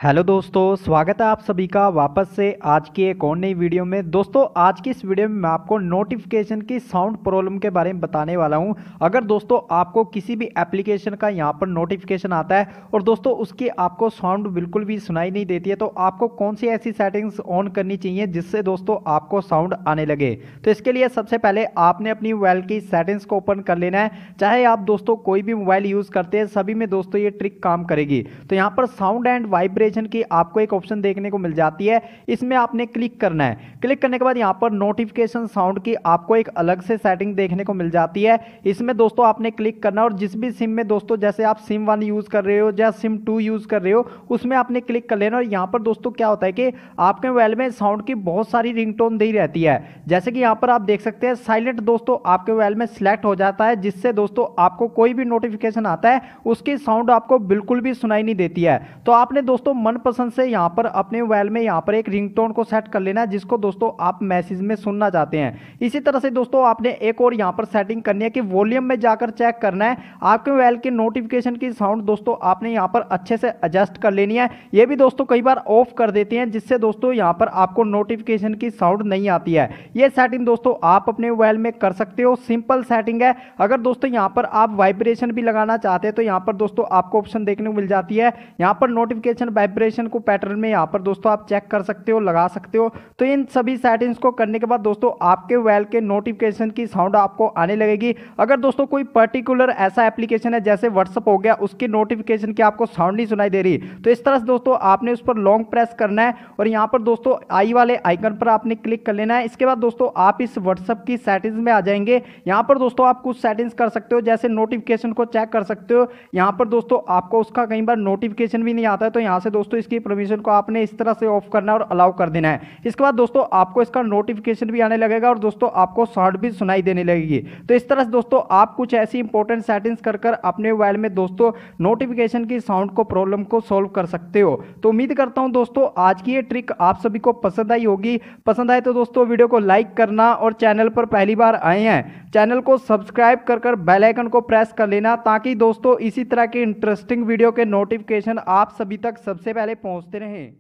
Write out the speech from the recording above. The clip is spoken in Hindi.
हेलो दोस्तों, स्वागत है आप सभी का वापस से आज की एक और नई वीडियो में। दोस्तों आज की इस वीडियो में मैं आपको नोटिफिकेशन की साउंड प्रॉब्लम के बारे में बताने वाला हूं। अगर दोस्तों आपको किसी भी एप्लीकेशन का यहां पर नोटिफिकेशन आता है और दोस्तों उसकी आपको साउंड बिल्कुल भी सुनाई नहीं देती है, तो आपको कौन सी ऐसी सेटिंग्स ऑन करनी चाहिए जिससे दोस्तों आपको साउंड आने लगे। तो इसके लिए सबसे पहले आपने अपनी मोबाइल की सेटिंग्स को ओपन कर लेना है। चाहे आप दोस्तों कोई भी मोबाइल यूज़ करते हैं, सभी में दोस्तों ये ट्रिक काम करेगी। तो यहाँ पर साउंड एंड वाइब्रेशन की आपको एक ऑप्शन देखने को मिल जाती है, इसमें आपने क्लिक करना है। क्लिक करने के बाद यहाँ पर नोटिफिकेशन साउंड की आपको एक अलग से सेटिंग देखने को मिल जाती है। इसमें दोस्तों आपने क्लिक करना और जिस भी सिम में दोस्तों जैसे आप सिम 1 यूज कर रहे हो या सिम 2 यूज कर रहे हो उसमें आपने क्लिक कर लेना। और यहाँ पर दोस्तों क्या होता है कि आपके मोबाइल में साउंड की बहुत सारी रिंगटोन दी रहती है, जैसे कि यहाँ पर आप देख सकते हैं साइलेंट दोस्तों आपके मोबाइल में सिलेक्ट हो जाता है, जिससे दोस्तों आपको कोई भी नोटिफिकेशन आता है उसकी साउंड आपको बिल्कुल भी सुनाई नहीं देती है। तो आपने दोस्तों मनपसंद से यहाँ पर अपने मोबाइल में यहाँ पर एक रिंगटोन को सेट कर लेना है जिसको दोस्तों आप मैसेज में सुनना चाहते हैं। इसी तरह से दोस्तों आपने एक और यहाँ पर सेटिंग करनी है कि वॉल्यूम में जाकर चेक करना है आपके मोबाइल के नोटिफिकेशन की साउंड दोस्तों आपने यहाँ पर अच्छे से एडजस्ट कर लेनी है। ये भी दोस्तों कई बार ऑफ कर देते हैं जिससे दोस्तों यहाँ पर आपको नोटिफिकेशन की साउंड नहीं आती है। ये सेटिंग दोस्तों आप अपने मोबाइल में कर सकते हो, सिंपल सेटिंग है। अगर दोस्तों यहाँ पर आप वाइब्रेशन भी लगाना चाहते हैं तो यहाँ पर दोस्तों आपको ऑप्शन देखने को मिल जाती है। यहाँ पर नोटिफिकेशन वाइब्रेशन को पैटर्न में यहाँ पर दोस्तों आप चेक कर सकते हो, लगा सकते हो। तो इन सभी सेटिंग्स को करने के बाद दोस्तों आपके मोबाइल के नोटिफिकेशन की साउंड आपको आने लगेगी। अगर दोस्तों कोई पर्टिकुलर ऐसा एप्लीकेशन है जैसे व्हाट्सएप हो गया, उसकी नोटिफिकेशन की आपको साउंड नहीं सुनाई दे रही, तो इस तरह से दोस्तों आपने उस पर लॉन्ग प्रेस करना है और यहाँ पर दोस्तों आई वाले आइकन पर आपने क्लिक कर लेना है। इसके बाद दोस्तों आप इस व्हाट्सएप की सेटिंग्स में आ जाएंगे। यहाँ पर दोस्तों आप कुछ सेटिंग्स कर सकते हो, जैसे नोटिफिकेशन को चेक कर सकते हो। यहाँ पर दोस्तों आपको उसका कई बार नोटिफिकेशन भी नहीं आता है, तो यहाँ से दोस्तों इसकी परमिशन को आपने इस तरह से ऑफ करना है और अलाउ कर देना है। इसके बाद दोस्तों आपको इसका नोटिफिकेशन भी आने लगेगा और दोस्तों आपको साउंड भी सुनाई देने लगेगी। तो इस तरह से दोस्तों आप कुछ ऐसी इंपॉर्टेंट सेटिंग्स कर कर अपने मोबाइल में दोस्तों नोटिफिकेशन की साउंड को प्रॉब्लम को सॉल्व कर सकते हो। तो उम्मीद करता हूं दोस्तों आज की ये ट्रिक आप सभी को पसंद आई होगी। पसंद आए तो दोस्तों वीडियो को लाइक करना और चैनल पर पहली बार आए हैं चैनल को सब्सक्राइब कर कर बेल आइकन को प्रेस कर लेना, ताकि दोस्तों इसी तरह के इंटरेस्टिंग वीडियो के नोटिफिकेशन आप सभी तक सबसे पहले पहुंचते रहें।